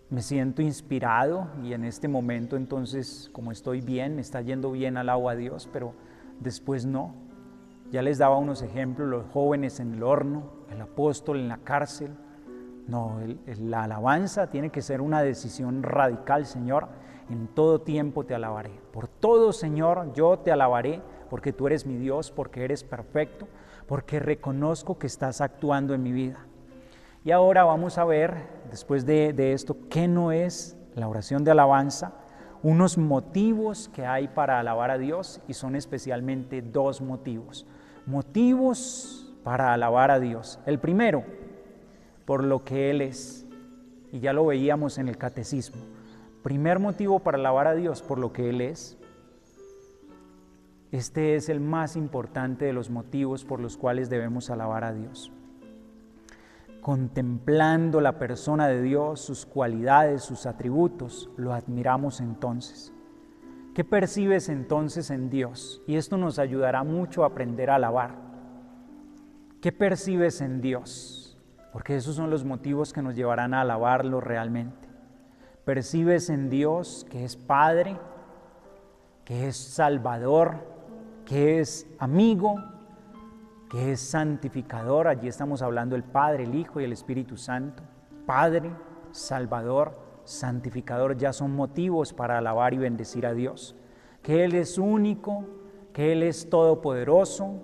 me siento inspirado y en este momento entonces, como estoy bien, me está yendo bien, alabo a Dios, pero después no? Ya les daba unos ejemplos, los jóvenes en el horno, el apóstol en la cárcel. No, la alabanza tiene que ser una decisión radical. Señor, en todo tiempo te alabaré. Por todo, Señor, yo te alabaré, porque tú eres mi Dios, porque eres perfecto, porque reconozco que estás actuando en mi vida. Y ahora vamos a ver, después de esto, qué no es la oración de alabanza, unos motivos que hay para alabar a Dios, y son especialmente dos motivos. Motivos para alabar a Dios. El primero, por lo que Él es, y ya lo veíamos en el catecismo. Primer motivo para alabar a Dios, por lo que Él es. Este es el más importante de los motivos por los cuales debemos alabar a Dios. Contemplando la persona de Dios, sus cualidades, sus atributos, lo admiramos entonces. ¿Qué percibes entonces en Dios? Y esto nos ayudará mucho a aprender a alabar. ¿Qué percibes en Dios? Porque esos son los motivos que nos llevarán a alabarlo realmente. Percibes en Dios que es Padre, que es Salvador, que es amigo, que es santificador. Allí estamos hablando del Padre, el Hijo y el Espíritu Santo. Padre, Salvador, santificador, ya son motivos para alabar y bendecir a Dios. Que Él es único, que Él es todopoderoso,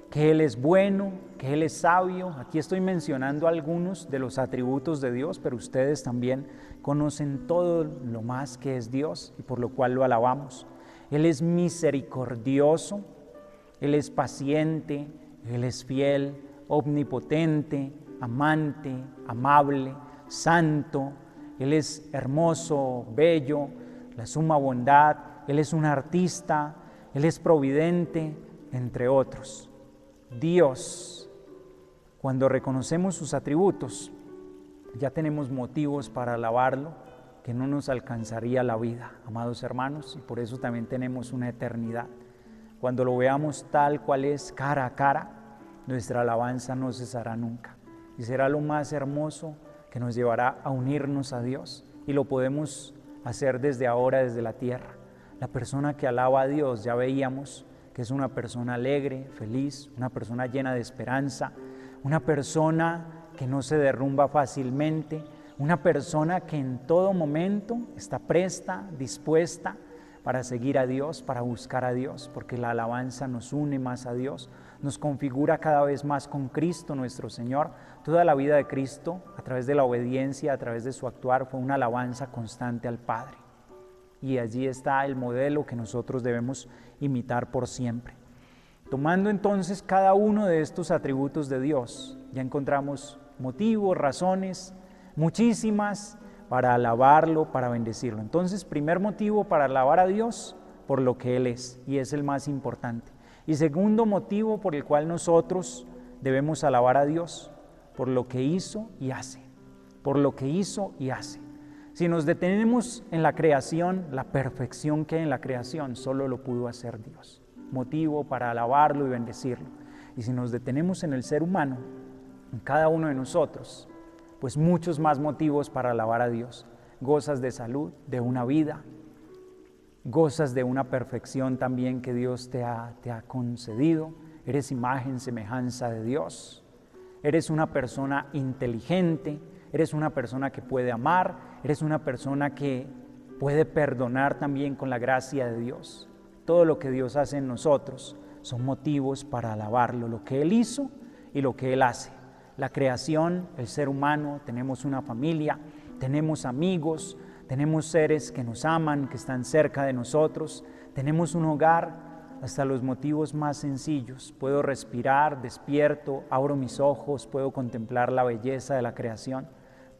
que Él es bueno, que Él es sabio. Aquí estoy mencionando algunos de los atributos de Dios, pero ustedes también conocen todo lo más que es Dios y por lo cual lo alabamos. Él es misericordioso, Él es paciente, Él es fiel, omnipotente, amante, amable, santo. Él es hermoso, bello, la suma bondad. Él es un artista, Él es providente, entre otros. Dios, cuando reconocemos sus atributos, ya tenemos motivos para alabarlo, que no nos alcanzaría la vida, amados hermanos, y por eso también tenemos una eternidad. Cuando lo veamos tal cual es, cara a cara, nuestra alabanza no cesará nunca. Y será lo más hermoso que nos llevará a unirnos a Dios. Y lo podemos hacer desde ahora, desde la tierra. La persona que alaba a Dios, ya veíamos que es una persona alegre, feliz, una persona llena de esperanza, una persona que no se derrumba fácilmente, una persona que en todo momento está presta, dispuesta para seguir a Dios, para buscar a Dios, porque la alabanza nos une más a Dios, nos configura cada vez más con Cristo nuestro Señor. Toda la vida de Cristo, a través de la obediencia, a través de su actuar, fue una alabanza constante al Padre. Y allí está el modelo que nosotros debemos imitar por siempre. Tomando entonces cada uno de estos atributos de Dios, ya encontramos motivos, razones, muchísimas, para alabarlo, para bendecirlo. Entonces, primer motivo para alabar a Dios, por lo que Él es, y es el más importante. Y segundo motivo por el cual nosotros debemos alabar a Dios, por lo que hizo y hace. Por lo que hizo y hace. Si nos detenemos en la creación, la perfección que hay en la creación, solo lo pudo hacer Dios. Motivo para alabarlo y bendecirlo. Y si nos detenemos en el ser humano, en cada uno de nosotros, pues muchos más motivos para alabar a Dios. Gozas de salud, de una vida, gozas de una perfección también que Dios te ha concedido, eres imagen, semejanza de Dios, eres una persona inteligente, eres una persona que puede amar, eres una persona que puede perdonar también con la gracia de Dios. Todo lo que Dios hace en nosotros son motivos para alabarlo, lo que Él hizo y lo que Él hace. La creación, el ser humano, tenemos una familia, tenemos amigos, tenemos seres que nos aman, que están cerca de nosotros, tenemos un hogar, hasta los motivos más sencillos. Puedo respirar, despierto, abro mis ojos, puedo contemplar la belleza de la creación.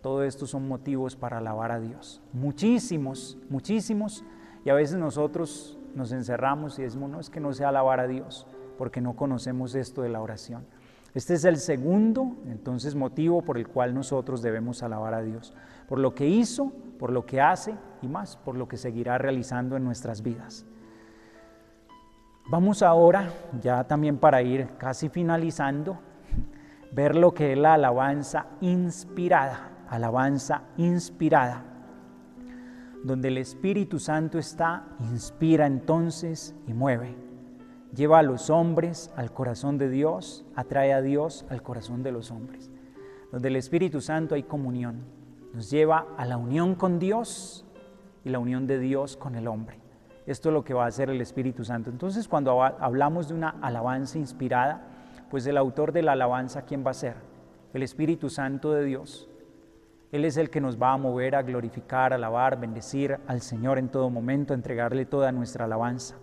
Todo esto son motivos para alabar a Dios. Muchísimos, muchísimos, y a veces nosotros nos encerramos y decimos, no, es que no sé alabar a Dios, porque no conocemos esto de la oración. Este es el segundo, entonces, motivo por el cual nosotros debemos alabar a Dios, por lo que hizo, por lo que hace y más, por lo que seguirá realizando en nuestras vidas. Vamos ahora, ya también para ir casi finalizando, ver lo que es la alabanza inspirada, donde el Espíritu Santo está, inspira entonces y mueve. Lleva a los hombres al corazón de Dios, atrae a Dios al corazón de los hombres. Donde el Espíritu Santo hay comunión, nos lleva a la unión con Dios y la unión de Dios con el hombre. Esto es lo que va a hacer el Espíritu Santo. Entonces, cuando hablamos de una alabanza inspirada, pues el autor de la alabanza, ¿quién va a ser? El Espíritu Santo de Dios. Él es el que nos va a mover a glorificar, alabar, bendecir al Señor en todo momento, a entregarle toda nuestra alabanza.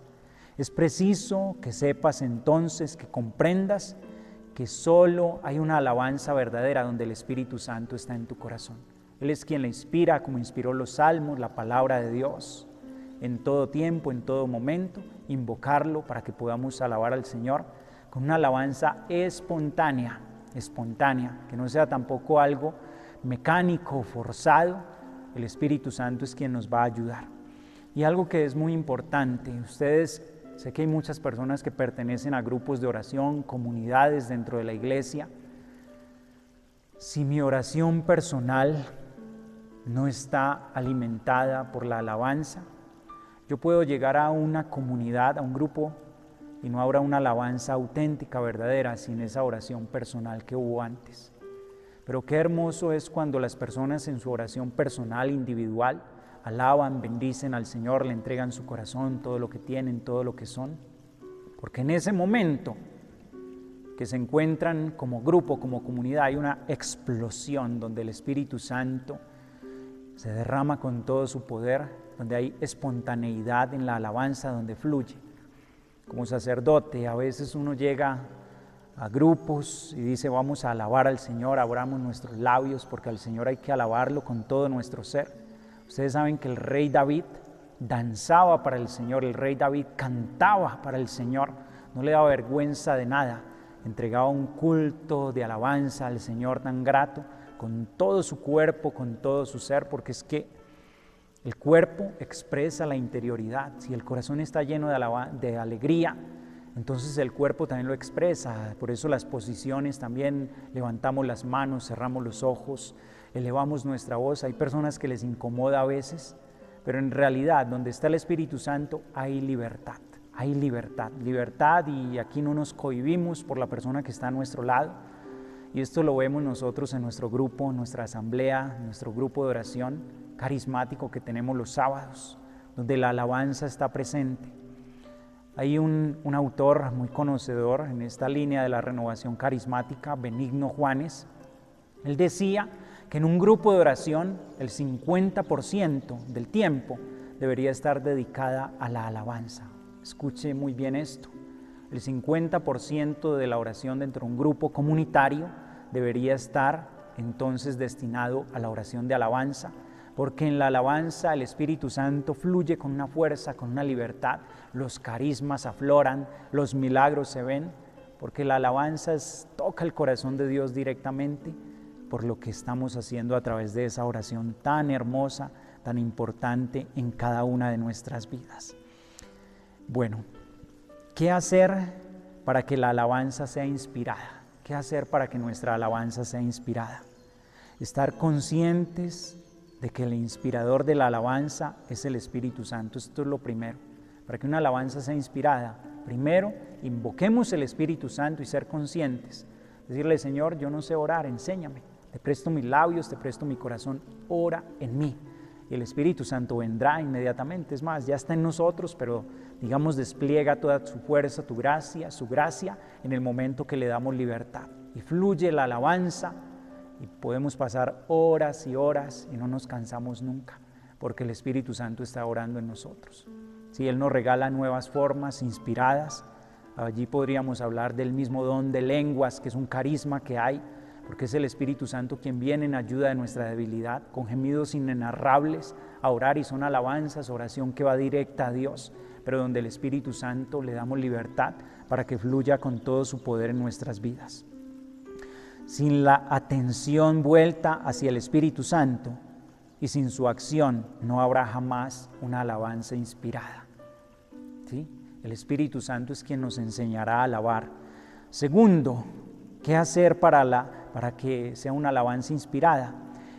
Es preciso que sepas entonces, que comprendas que solo hay una alabanza verdadera donde el Espíritu Santo está en tu corazón. Él es quien le inspira, como inspiró los salmos, la palabra de Dios. En todo tiempo, en todo momento, invocarlo para que podamos alabar al Señor con una alabanza espontánea, que no sea tampoco algo mecánico, forzado. El Espíritu Santo es quien nos va a ayudar. Y algo que es muy importante, ustedes, sé que hay muchas personas que pertenecen a grupos de oración, comunidades dentro de la iglesia. Si mi oración personal no está alimentada por la alabanza, yo puedo llegar a una comunidad, a un grupo, y no habrá una alabanza auténtica, verdadera, sin esa oración personal que hubo antes. Pero qué hermoso es cuando las personas en su oración personal, individual, alaban, bendicen al Señor, le entregan su corazón, todo lo que tienen, todo lo que son. Porque en ese momento que se encuentran como grupo, como comunidad, hay una explosión donde el Espíritu Santo se derrama con todo su poder, donde hay espontaneidad en la alabanza, donde fluye. Como sacerdote, a veces uno llega a grupos y dice, vamos a alabar al Señor, abramos nuestros labios, porque al Señor hay que alabarlo con todo nuestro ser. Ustedes saben que el rey David danzaba para el Señor, el rey David cantaba para el Señor, no le daba vergüenza de nada, entregaba un culto de alabanza al Señor tan grato, con todo su cuerpo, con todo su ser, porque es que el cuerpo expresa la interioridad. Si el corazón está lleno de alegría, entonces el cuerpo también lo expresa. Por eso las posiciones también, levantamos las manos, cerramos los ojos, elevamos nuestra voz. Hay personas que les incomoda a veces, pero en realidad donde está el Espíritu Santo hay libertad. Hay libertad, y aquí no nos cohibimos por la persona que está a nuestro lado. Y esto lo vemos nosotros en nuestro grupo, en nuestra asamblea, en nuestro grupo de oración carismático que tenemos los sábados, donde la alabanza está presente. Hay un autor muy conocedor en esta línea de la renovación carismática, Benigno Juanes. Él decía que en un grupo de oración el 50% del tiempo debería estar dedicada a la alabanza. Escuche muy bien esto. El 50% de la oración dentro de un grupo comunitario debería estar entonces destinado a la oración de alabanza, porque en la alabanza el Espíritu Santo fluye con una fuerza, con una libertad, los carismas afloran, los milagros se ven, porque la alabanza toca el corazón de Dios directamente por lo que estamos haciendo a través de esa oración tan hermosa, tan importante en cada una de nuestras vidas. Bueno, ¿qué hacer para que la alabanza sea inspirada? ¿Qué hacer para que nuestra alabanza sea inspirada? Estar conscientes de que el inspirador de la alabanza es el Espíritu Santo. Esto es lo primero. Para que una alabanza sea inspirada, primero invoquemos el Espíritu Santo y ser conscientes. Decirle, Señor, yo no sé orar, enséñame. Te presto mis labios, te presto mi corazón, ora en mí. Y el Espíritu Santo vendrá inmediatamente. Es más, ya está en nosotros, pero digamos, despliega toda su fuerza, su gracia, en el momento que le damos libertad. Y fluye la alabanza y podemos pasar horas y horas y no nos cansamos nunca, porque el Espíritu Santo está orando en nosotros. Si Él nos regala nuevas formas inspiradas, allí podríamos hablar del mismo don de lenguas, que es un carisma que hay, porque es el Espíritu Santo quien viene en ayuda de nuestra debilidad, con gemidos inenarrables, a orar, y son alabanzas, oración que va directa a Dios, pero donde el Espíritu Santo le damos libertad para que fluya con todo su poder en nuestras vidas. Sin la atención vuelta hacia el Espíritu Santo y sin su acción, no habrá jamás una alabanza inspirada. ¿Sí? El Espíritu Santo es quien nos enseñará a alabar. Segundo, ¿qué hacer para que sea una alabanza inspirada?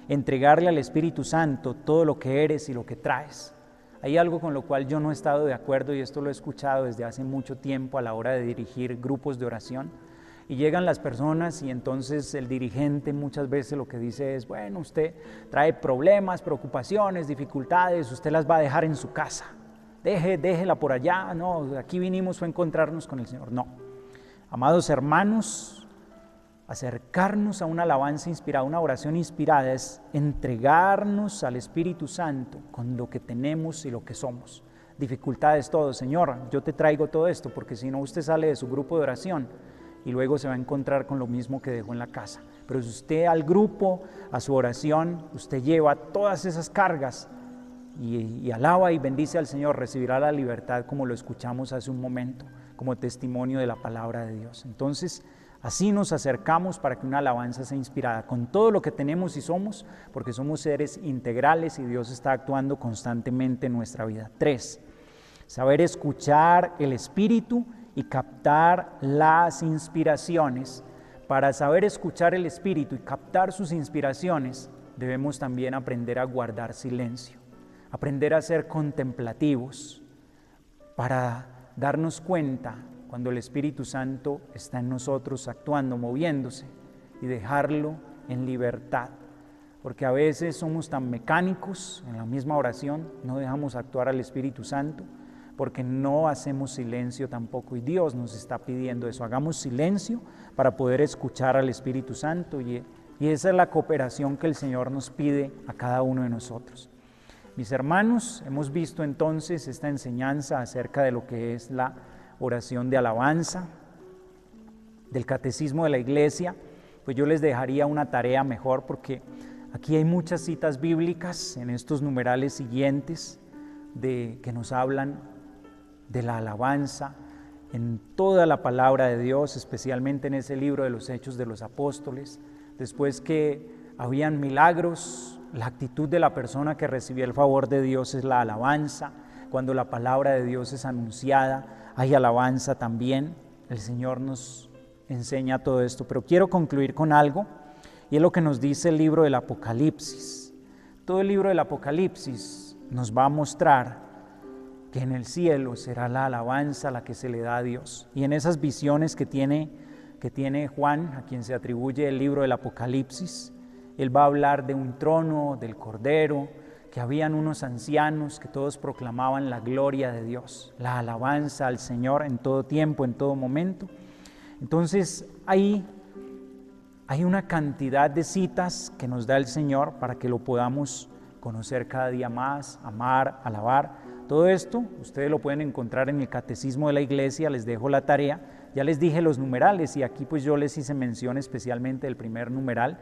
Entregarle al Espíritu Santo todo lo que eres y lo que traes. Hay algo con lo cual yo no he estado de acuerdo, y esto lo he escuchado desde hace mucho tiempo a la hora de dirigir grupos de oración. Y llegan las personas y entonces el dirigente muchas veces lo que dice es, bueno, usted trae problemas, preocupaciones, dificultades, usted las va a dejar en su casa. Déjela por allá, no, aquí vinimos fue a encontrarnos con el Señor. No, amados hermanos, acercarnos a una alabanza inspirada, una oración inspirada, es entregarnos al Espíritu Santo con lo que tenemos y lo que somos. Dificultades todo, Señor, yo te traigo todo esto, porque si no usted sale de su grupo de oración y luego se va a encontrar con lo mismo que dejó en la casa. Pero si usted al grupo, a su oración, usted lleva todas esas cargas y alaba y bendice al Señor, recibirá la libertad, como lo escuchamos hace un momento, como testimonio de la palabra de Dios. Entonces, así nos acercamos para que una alabanza sea inspirada con todo lo que tenemos y somos, porque somos seres integrales y Dios está actuando constantemente en nuestra vida. 3, saber escuchar el Espíritu y captar las inspiraciones. Para saber escuchar el Espíritu y captar sus inspiraciones, debemos también aprender a guardar silencio, aprender a ser contemplativos, para darnos cuenta cuando el Espíritu Santo está en nosotros actuando, moviéndose, y dejarlo en libertad. Porque a veces somos tan mecánicos en la misma oración, no dejamos actuar al Espíritu Santo, porque no hacemos silencio tampoco, y Dios nos está pidiendo eso, hagamos silencio para poder escuchar al Espíritu Santo, y esa es la cooperación que el Señor nos pide a cada uno de nosotros. Mis hermanos, hemos visto entonces esta enseñanza acerca de lo que es la oración de alabanza, del catecismo de la Iglesia. Pues yo les dejaría una tarea mejor, porque aquí hay muchas citas bíblicas en estos numerales siguientes que nos hablan de la alabanza en toda la palabra de Dios, especialmente en ese libro de los Hechos de los Apóstoles. Después que habían milagros, la actitud de la persona que recibió el favor de Dios es la alabanza. Cuando la palabra de Dios es anunciada, hay alabanza también. El Señor nos enseña todo esto, pero quiero concluir con algo, y es lo que nos dice el libro del Apocalipsis. Todo el libro del Apocalipsis nos va a mostrar que en el cielo será la alabanza la que se le da a Dios. Y en esas visiones que tiene Juan, a quien se atribuye el libro del Apocalipsis, él va a hablar de un trono, del Cordero, que habían unos ancianos que todos proclamaban la gloria de Dios, la alabanza al Señor en todo tiempo, en todo momento. Entonces ahí hay una cantidad de citas que nos da el Señor para que lo podamos conocer cada día más, amar, alabar. Todo esto ustedes lo pueden encontrar en el Catecismo de la Iglesia, les dejo la tarea. Ya les dije los numerales y aquí pues yo les hice mención especialmente del primer numeral,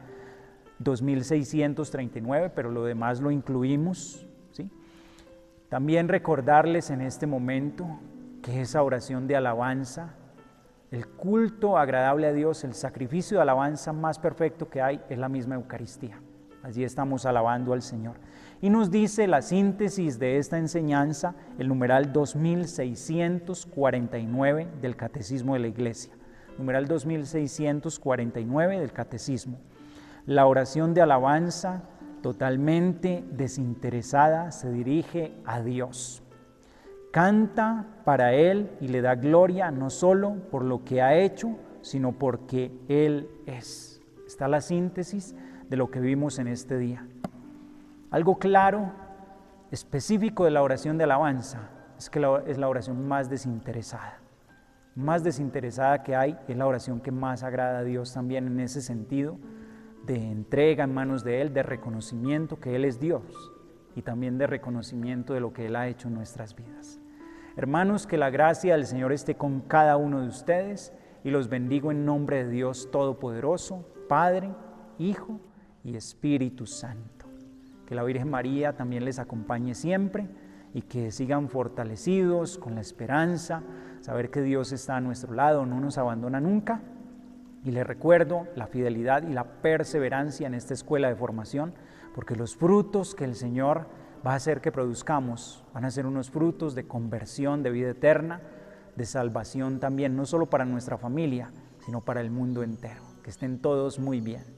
2639, pero lo demás lo incluimos, ¿sí? También recordarles en este momento que esa oración de alabanza, el culto agradable a Dios, el sacrificio de alabanza más perfecto que hay es la misma Eucaristía. Allí estamos alabando al Señor. Y nos dice la síntesis de esta enseñanza, el numeral 2649 del Catecismo de la Iglesia. Numeral 2649 del Catecismo. La oración de alabanza totalmente desinteresada se dirige a Dios. Canta para Él y le da gloria no solo por lo que ha hecho, sino porque Él es. Está la síntesis de lo que vimos en este día. Algo claro, específico de la oración de alabanza, es que es la oración más desinteresada. Más desinteresada que hay, es la oración que más agrada a Dios también en ese sentido, de entrega en manos de Él, de reconocimiento que Él es Dios y también de reconocimiento de lo que Él ha hecho en nuestras vidas. Hermanos, que la gracia del Señor esté con cada uno de ustedes y los bendigo en nombre de Dios Todopoderoso, Padre, Hijo y Espíritu Santo. Que la Virgen María también les acompañe siempre y que sigan fortalecidos con la esperanza, saber que Dios está a nuestro lado, no nos abandona nunca. Y les recuerdo la fidelidad y la perseverancia en esta escuela de formación, porque los frutos que el Señor va a hacer que produzcamos van a ser unos frutos de conversión, de vida eterna, de salvación también, no solo para nuestra familia, sino para el mundo entero. Que estén todos muy bien.